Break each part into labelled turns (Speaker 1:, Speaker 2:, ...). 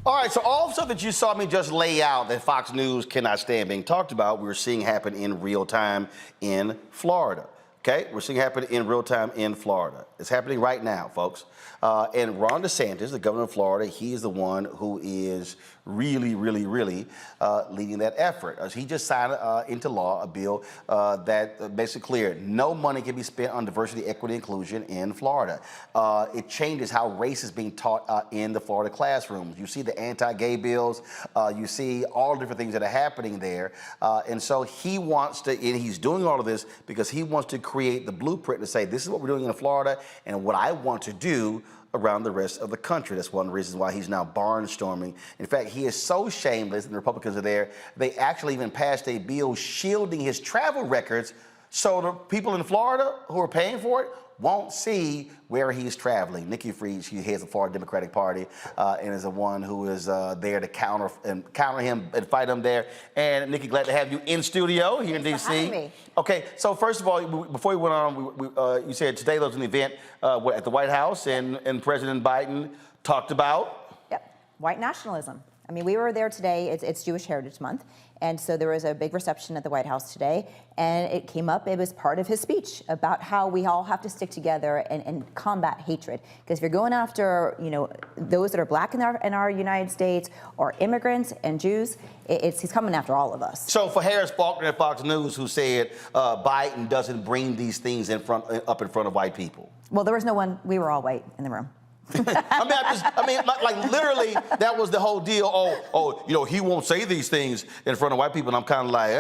Speaker 1: All right, so all the stuff that you saw me just lay out that Fox News cannot stand being talked about, we're seeing happen in real time in Florida. Okay, we're seeing happen in real time in Florida. It's happening right now, folks. And Ron DeSantis, the governor of Florida, he is the one who is really leading that effort. He just signed into law a bill that makes it clear no money can be spent on diversity, equity, inclusion in Florida. It changes how race is being taught in the Florida classrooms. You see the anti-gay bills, you see all the different things that are happening there. And so he wants to, and he's doing all of this because he wants to create the blueprint to say, this is what we're doing in Florida and what I want to do around the rest of the country. That's one of the reasons why he's now barnstorming. In fact, he is so shameless, and the Republicans are there, they actually even passed a bill shielding his travel records so the people in Florida who are paying for it won't see where he's traveling. Nikki, she heads the Florida Democratic Party and is the one who is there to counter him and fight him there. And Nikki, glad to have you in studio here in D.C. Okay, so first of all, before we went on, you said today there was an event at the White House, and President Biden talked about?
Speaker 2: Yep, white nationalism. I mean, we were there today. It's Jewish Heritage Month. And so there was a big reception at the White House today, and it came up, it was part of his speech about how we all have to stick together and combat hatred. Because if you're going after, you know, those that are black in our United States, or immigrants and Jews, he's coming after all of us. So
Speaker 1: for Harris Faulkner at Fox News, who said Biden doesn't bring these things up in front of white people.
Speaker 2: Well, there was no one, we were all white in the room.
Speaker 1: like literally, that was the whole deal. Oh, you know, he won't say these things in front of white people. And I'm kind of like,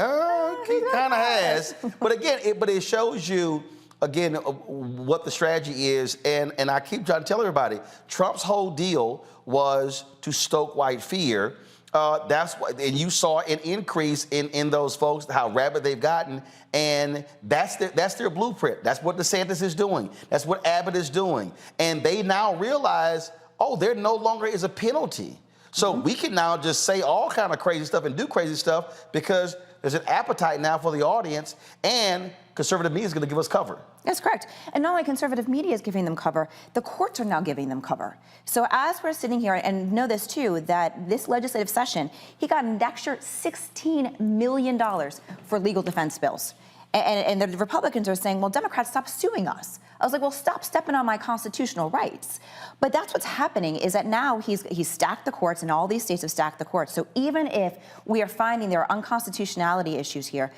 Speaker 1: he kind of has. But again, it shows you, again, what the strategy is. And I keep trying to tell everybody, Trump's whole deal was to stoke white fear. That's what, and you saw an increase in those folks, how rabid they've gotten, and that's their blueprint. That's what DeSantis is doing. That's what Abbott is doing, and they now realize, oh, there no longer is a penalty, so we can now just say all kind of crazy stuff and do crazy stuff because there's an appetite now for the audience, and conservative media is going to give us cover.
Speaker 2: That's correct. And not only conservative media is giving them cover, the courts are now giving them cover. So as we're sitting here, and know this too, that this legislative session, he got an extra $16 million for legal defense bills. And the Republicans are saying, well, Democrats, stop suing us. I was like, well, stop stepping on my constitutional rights. But that's what's happening, is that now he's stacked the courts, and all these states have stacked the courts. So even if we are finding there are unconstitutionality issues here,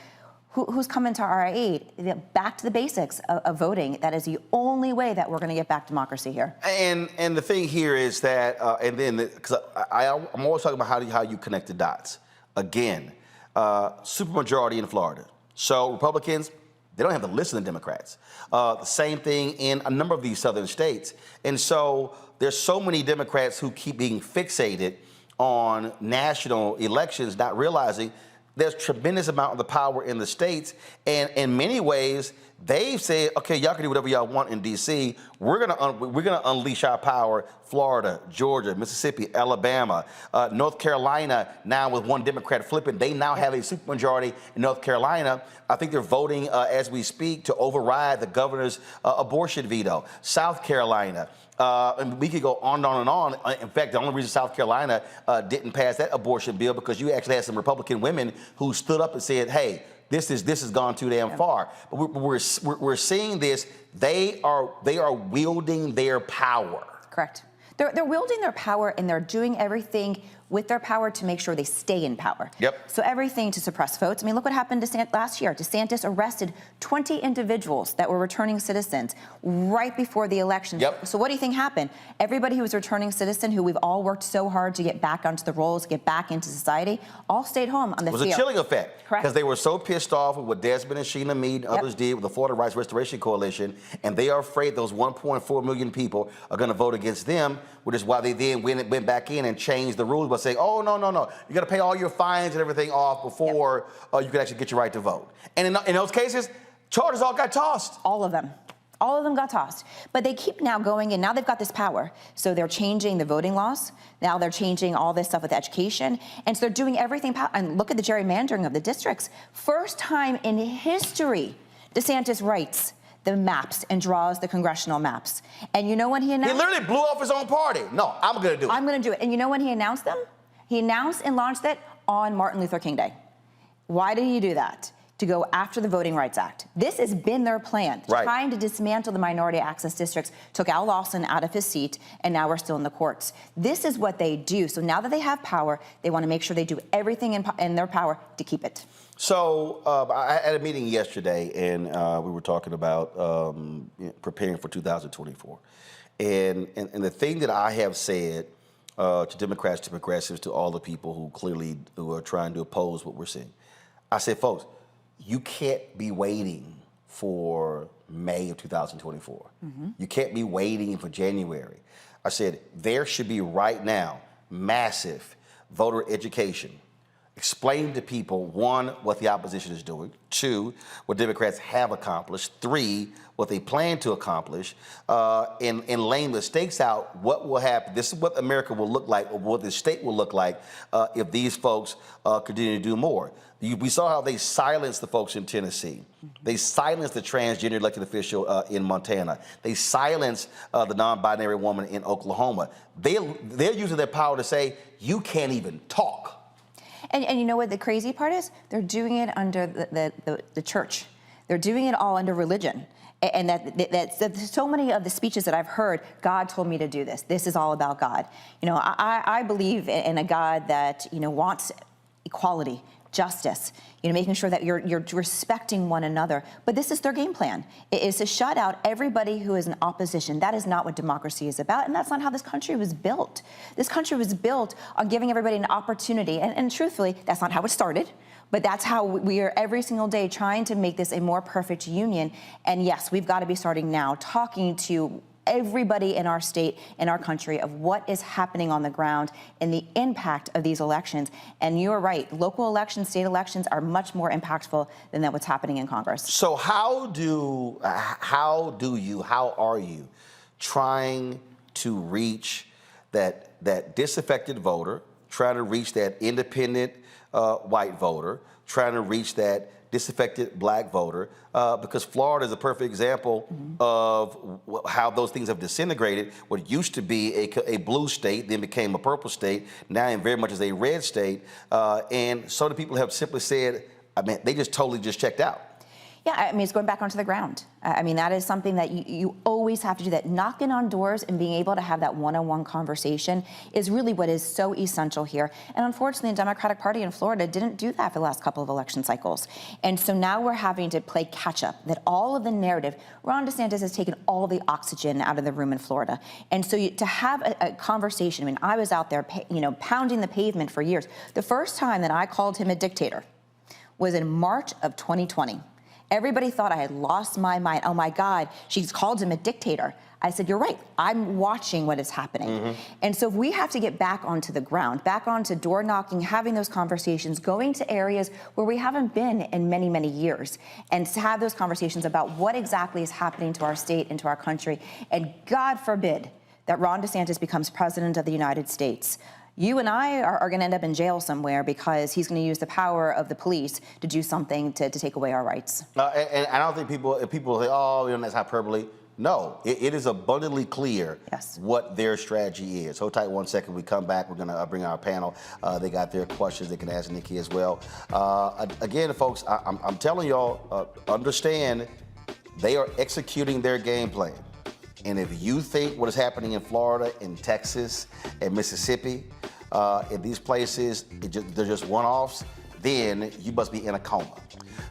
Speaker 2: who's coming to our aid? Back to the basics of voting. That is the only way that we're going to get back democracy here.
Speaker 1: And the thing here is that, because I'm always talking about how you connect the dots. Again, supermajority in Florida. So Republicans, they don't have to listen to Democrats. The same thing in a number of these southern states. And so there's so many Democrats who keep being fixated on national elections, not realizing there's tremendous amount of the power in the states, and in many ways, they've said, okay, y'all can do whatever y'all want in D.C. We're gonna unleash our power. Florida, Georgia, Mississippi, Alabama, North Carolina. Now with one Democrat flipping, they now have a supermajority in North Carolina. I think they're voting as we speak to override the governor's abortion veto. South Carolina. And we could go on and on. In fact, the only reason South Carolina didn't pass that abortion bill because you actually had some Republican women who stood up and said, "Hey, this has gone too damn far." But we're seeing this. They are wielding their power.
Speaker 2: Correct. They're wielding their power, and they're doing everything with their power to make sure they stay in power.
Speaker 1: Yep.
Speaker 2: So everything to suppress votes. I mean, look what happened last year. DeSantis arrested 20 individuals that were returning citizens right before the election.
Speaker 1: Yep.
Speaker 2: So what do you think happened? Everybody who was a returning citizen, who we've all worked so hard to get back onto the rolls, get back into society, all stayed home on the field.
Speaker 1: It was a chilling effect.
Speaker 2: Correct. Because
Speaker 1: they were so pissed off with what Desmond and Sheena Mead and others did with the Florida Rights Restoration Coalition, and they are afraid those 1.4 million people are going to vote against them, which is why they then went back in and changed the rules by saying, oh, no, you got to pay all your fines and everything off before you can actually get your right to vote. And in those cases, charges all got tossed.
Speaker 2: All of them. All of them got tossed. But they keep now going, and now they've got this power. So they're changing the voting laws. Now they're changing all this stuff with education. And so they're doing everything. And look at the gerrymandering of the districts. First time in history, DeSantis writes the maps and draws the congressional maps. And you know when he announced?
Speaker 1: He literally blew off his own party. No, I'm going to do it.
Speaker 2: I'm going to do it. And you know when he announced them? He announced and launched it on Martin Luther King Day. Why did he do that? To go after the Voting Rights Act. This has been their plan,
Speaker 1: right.
Speaker 2: Trying to dismantle the minority access districts, took Al Lawson out of his seat, and now we're still in the courts. This is what they do. So now that they have power, they want to make sure they do everything in their power to keep it.
Speaker 1: So I had a meeting yesterday, and we were talking about preparing for 2024. And the thing that I have said to Democrats, to progressives, to all the people who are trying to oppose what we're seeing, I said, folks, you can't be waiting for May of 2024. You can't be waiting for January. I said, there should be right now massive voter education. Explain to people, one, what the opposition is doing, two, what Democrats have accomplished, three, what they plan to accomplish, and laying the stakes out, what will happen. This is what America will look like, or what the state will look like if these folks continue to do more. We saw how they silenced the folks in Tennessee. They silenced the transgender elected official in Montana. They silenced the non-binary woman in Oklahoma. They're using their power to say, you can't even talk.
Speaker 2: And you know what the crazy part is? They're doing it under the church. They're doing it all under religion. And that so many of the speeches that I've heard, God told me to do this. This is all about God. You know, I believe in a God that, you know, wants equality, justice, you know, making sure that you're respecting one another. But this is their game plan. It is to shut out everybody who is in opposition. That is not what democracy is about, and that's not how this country was built. This country was built on giving everybody an opportunity, and truthfully, that's not how it started. But that's how we are every single day trying to make this a more perfect union. And yes, we've got to be starting now, talking to everybody in our state, in our country, of what is happening on the ground and the impact of these elections. And you're right, local elections, state elections are much more impactful than what's happening in Congress.
Speaker 1: So how are you trying to reach that disaffected voter, trying to reach that independent white voter, trying to reach that disaffected black voter, because Florida is a perfect example of how those things have disintegrated. What used to be a blue state then became a purple state, now very much is a red state. And so the people have simply said, I mean, they just totally checked out.
Speaker 2: Yeah, I mean, it's going back onto the ground. I mean, that is something that you always have to do. That knocking on doors and being able to have that one-on-one conversation is really what is so essential here. And unfortunately, the Democratic Party in Florida didn't do that for the last couple of election cycles. And so now we're having to play catch-up, that all of the narrative, Ron DeSantis has taken all the oxygen out of the room in Florida. And so to have a conversation, I mean, I was out there, pounding the pavement for years. The first time that I called him a dictator was in March of 2020. Everybody thought I had lost my mind. Oh my God, she's called him a dictator. I said, you're right, I'm watching what is happening. And so we have to get back onto the ground, back onto door knocking, having those conversations, going to areas where we haven't been in many, many years, and to have those conversations about what exactly is happening to our state and to our country. And God forbid that Ron DeSantis becomes president of the United States. You and I are going to end up in jail somewhere because he's going to use the power of the police to do something to take away our rights.
Speaker 1: And I don't think people say, oh, that's hyperbole. No, it is abundantly clear what their strategy is. Hold tight 1 second. We come back. We're going to bring our panel. They got their questions. They can ask Nikki as well. Again, folks, I'm telling y'all, understand they are executing their game plan. And if you think what is happening in Florida, in Texas, and Mississippi, in these places, they're just one-offs, then you must be in a coma.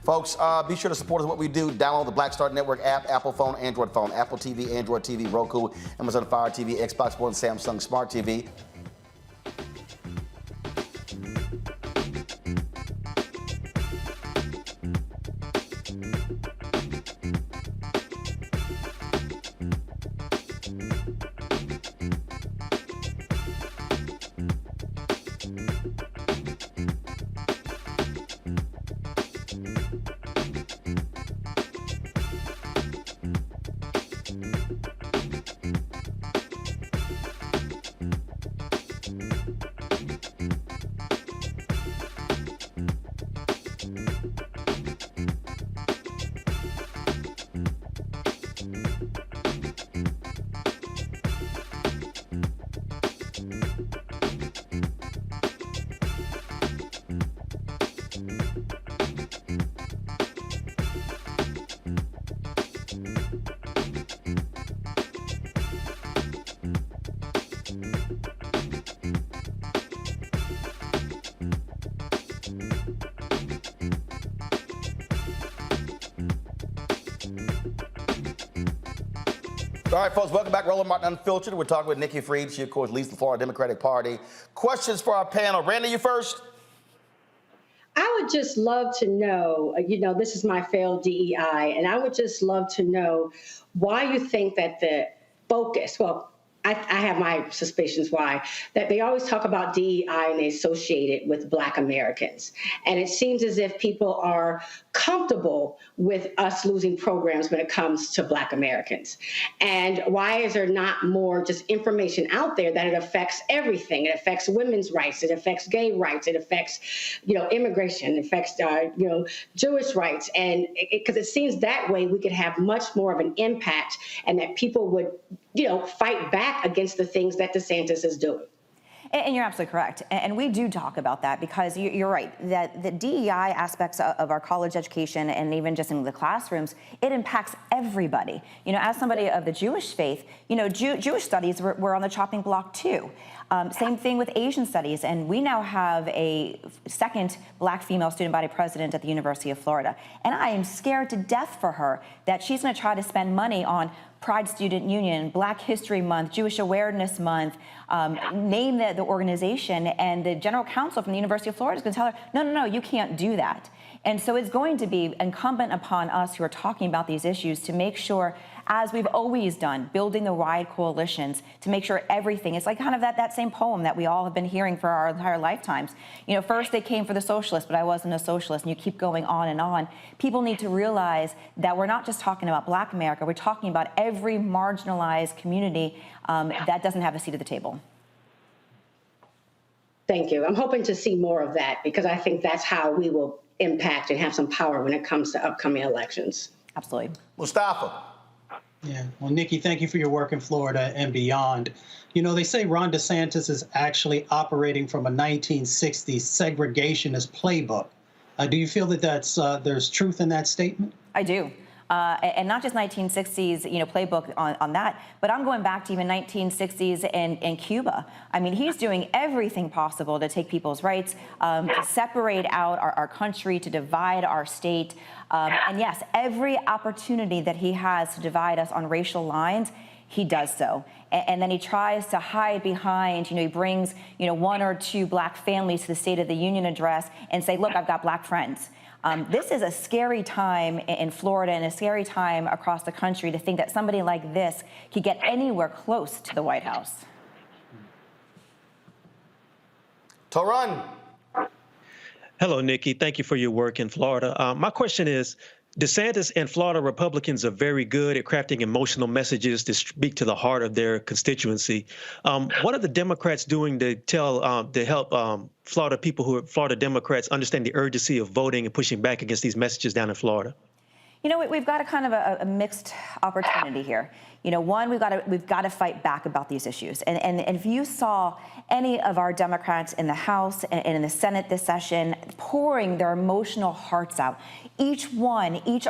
Speaker 1: Folks, be sure to support us in what we do. Download the Black Star Network app, Apple phone, Android phone, Apple TV, Android TV, Roku, Amazon Fire TV, Xbox One, Samsung Smart TV. All right, folks, welcome back. Roland Martin Unfiltered. We're talking with Nikki Fried. She, of course, leads the Florida Democratic Party. Questions for our panel. Randy, you first.
Speaker 3: I would just love to know, this is my failed DEI, and I would just love to know why you think that the focus, I have my suspicions why, that they always talk about DEI and they associate it with Black Americans. And it seems as if people are comfortable with us losing programs when it comes to Black Americans. And why is there not more just information out there that it affects everything? It affects women's rights, it affects gay rights, it affects, immigration, it affects, Jewish rights. And because it seems that way we could have much more of an impact and that people would, fight back against the things that DeSantis is doing.
Speaker 2: And you're absolutely correct. And we do talk about that because you're right, that the DEI aspects of our college education and even just in the classrooms, it impacts everybody. As somebody of the Jewish faith, Jewish studies were on the chopping block too. Same thing with Asian studies. And we now have a second Black female student body president at the University of Florida. And I am scared to death for her that she's going to try to spend money on Pride Student Union, Black History Month, Jewish Awareness Month, name the organization, and the general counsel from the University of Florida is going to tell her, no, you can't do that. And so it's going to be incumbent upon us who are talking about these issues to make sure, as we've always done, building the wide coalitions to make sure everything, it's like kind of that same poem that we all have been hearing for our entire lifetimes. First they came for the socialists, but I wasn't a socialist, and you keep going on and on. People need to realize that we're not just talking about Black America, we're talking about every marginalized community that doesn't have a seat at the table.
Speaker 3: Thank you. I'm hoping to see more of that because I think that's how we will impact and have some power when it comes to upcoming elections.
Speaker 2: Absolutely.
Speaker 1: Mustafa.
Speaker 4: Yeah. Well, Nikki, thank you for your work in Florida and beyond. They say Ron DeSantis is actually operating from a 1960s segregationist playbook. Do you feel that there's truth in that statement?
Speaker 2: I do. And not just 1960s, playbook on that, but I'm going back to even 1960s in Cuba. I mean, he's doing everything possible to take people's rights, to separate out our country, to divide our state. And yes, every opportunity that he has to divide us on racial lines, he does so. And then he tries to hide behind, he brings, one or two Black families to the State of the Union address and say, look, I've got Black friends. This is a scary time in Florida and a scary time across the country to think that somebody like this could get anywhere close to the White House.
Speaker 1: Toran.
Speaker 5: Hello, Nikki. Thank you for your work in Florida. My question is, DeSantis and Florida Republicans are very good at crafting emotional messages to speak to the heart of their constituency. What are the Democrats doing to help Florida people who are Florida Democrats understand the urgency of voting and pushing back against these messages down in Florida?
Speaker 2: We've got a kind of a mixed opportunity here. One, we've got to fight back about these issues. And if you saw any of our Democrats in the House and in the Senate this session pouring their emotional hearts out, each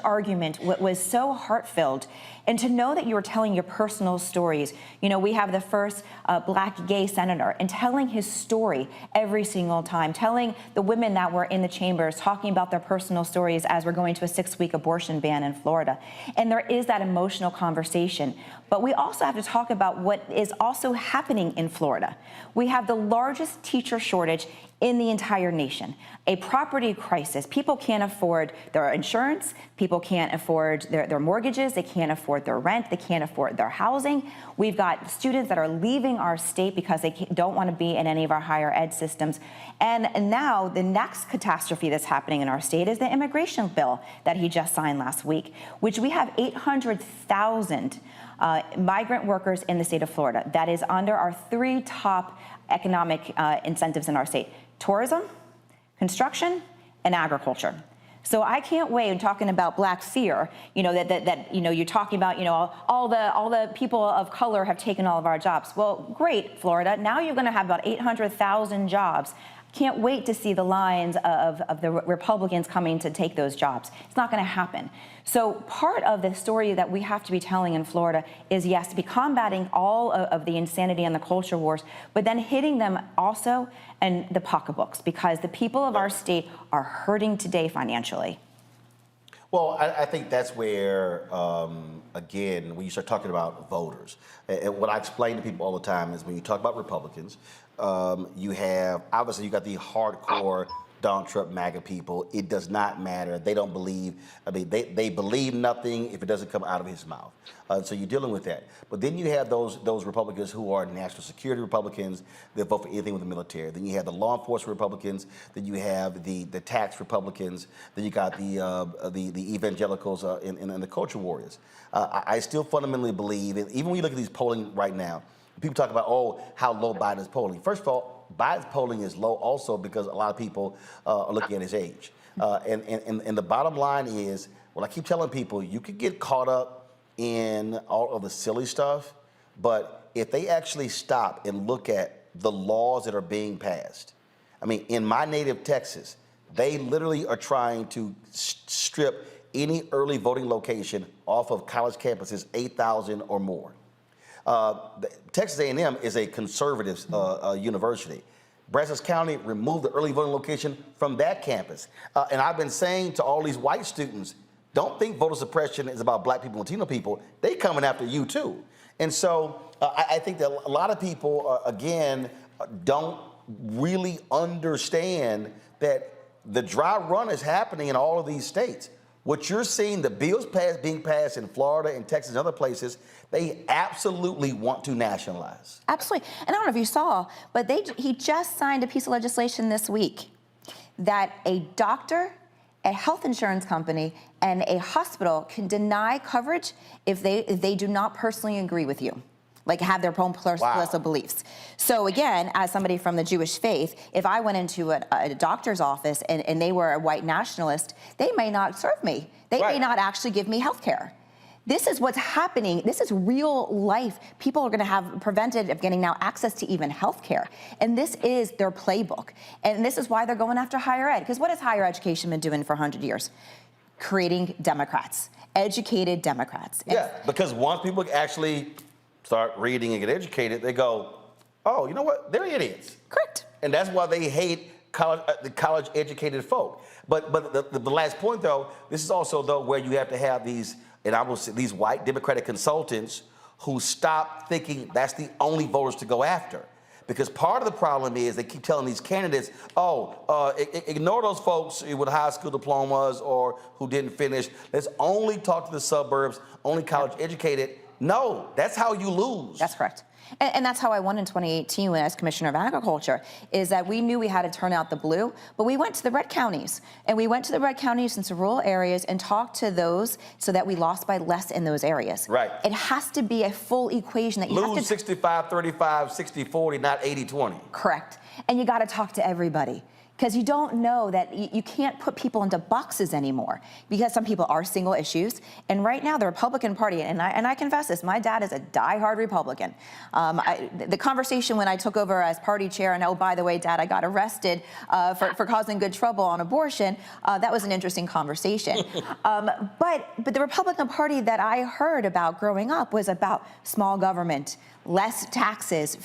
Speaker 2: argument was so heart-filled. And to know that you were telling your personal stories, we have the first Black gay senator and telling his story every single time, telling the women that were in the chambers, talking about their personal stories as we're going to a 6-week abortion ban in Florida. And there is that emotional conversation. But we also have to talk about what is also happening in Florida. We have the largest teacher shortage in the entire nation, a property crisis. People can't afford their insurance. People can't afford their mortgages. They can't afford their rent. They can't afford their housing. We've got students that are leaving our state because they don't want to be in any of our higher ed systems. And now the next catastrophe that's happening in our state is the immigration bill that he just signed last week, which we have 800,000 migrant workers in the state of Florida. That is under our 3 top economic incentives in our state: tourism, construction, and agriculture. So I can't wait talking about Black fear, that you're talking about, all the people of color have taken all of our jobs. Well, great, Florida. Now you're going to have about 800,000 jobs. Can't wait to see the lines of the Republicans coming to take those jobs. It's not going to happen. So part of the story that we have to be telling in Florida is, yes, to be combating all of the insanity and the culture wars, but then hitting them also in the pocketbooks, because the people of our state are hurting today financially.
Speaker 1: Well, I think that's where, again, when you start talking about voters, and what I explain to people all the time is when you talk about Republicans, you have, obviously, you got the hardcore Donald Trump MAGA people. It does not matter. They don't believe, they believe nothing if it doesn't come out of his mouth. So you're dealing with that. But then you have those Republicans who are national security Republicans that vote for anything with the military. Then you have the law enforcement Republicans. Then you have the tax Republicans. Then you got the evangelicals and the culture warriors. I still fundamentally believe, and even when you look at these polling right now, people talk about, oh, how low Biden is polling. First of all, Biden's polling is low also because a lot of people are looking at his age. And the bottom line is, well, I keep telling people, you could get caught up in all of the silly stuff, but if they actually stop and look at the laws that are being passed, I mean, in my native Texas, they literally are trying to strip any early voting location off of college campuses, 8,000 or more. Texas A&M is a conservative university. Brazos County removed the early voting location from that campus. And I've been saying to all these white students, don't think voter suppression is about black people and Latino people. They coming after you too. And so I think that a lot of people, again, don't really understand that the dry run is happening in all of these states. What you're seeing, the bills being passed in Florida and Texas and other places, they absolutely want to nationalize.
Speaker 2: Absolutely. And I don't know if you saw, but he just signed a piece of legislation this week that a doctor, a health insurance company, and a hospital can deny coverage if they do not personally agree with you, like have their own personal beliefs. So again, as somebody from the Jewish faith, if I went into a doctor's office and they were a white nationalist, they may not serve me. They may not actually give me health care. This is what's happening. This is real life. People are going to have prevented of getting now access to even health care. And this is their playbook. And this is why they're going after higher ed. Because what has higher education been doing for 100 years? Creating Democrats, educated Democrats.
Speaker 1: Yeah, because once people actually start reading and get educated, they go, oh, you know what? They're idiots.
Speaker 2: Correct.
Speaker 1: And that's why they hate the college-educated folk. But the last point, though, this is also, though, where you have to have these, and I will say, these white Democratic consultants who stop thinking that's the only voters to go after. Because part of the problem is they keep telling these candidates, ignore those folks with high school diplomas or who didn't finish. Let's only talk to the suburbs, only college-educated. No, that's how you lose.
Speaker 2: That's correct. And that's how I won in 2018 as Commissioner of Agriculture, is that we knew we had to turn out the blue, but we went to the red counties. And we went to the red counties into rural areas and talked to those so that we lost by less in those areas. Right. It has to be a full equation that you have to...
Speaker 1: Lose 65-35, 60-40, not 80-20.
Speaker 2: Correct. And you got to talk to everybody. Because you don't know that you can't put people into boxes anymore, because some people are single issues. And right now, the Republican Party, and I confess this, my dad is a diehard Republican. The conversation when I took over as party chair, and oh, by the way, Dad, I got arrested for causing good trouble on abortion, that was an interesting conversation. But the Republican Party that I heard about growing up was about small government, less taxes,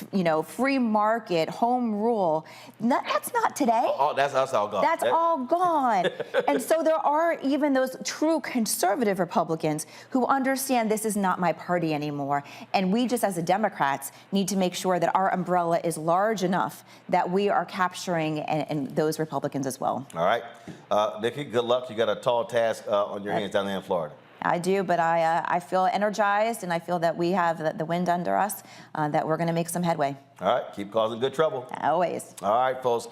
Speaker 2: free market, home rule. That's not today.
Speaker 1: Oh, that's all gone.
Speaker 2: That's all gone. And so there are even those true conservative Republicans who understand this is not my party anymore. And we just, as the Democrats, need to make sure that our umbrella is large enough that we are capturing and those Republicans as well.
Speaker 1: All right. Nikki, good luck. You got a tall task on your hands down there in Florida.
Speaker 2: I do, but I feel energized, and I feel that we have the wind under us, that we're going to make some headway.
Speaker 1: All right. Keep causing good trouble.
Speaker 2: Always.
Speaker 1: All right, folks.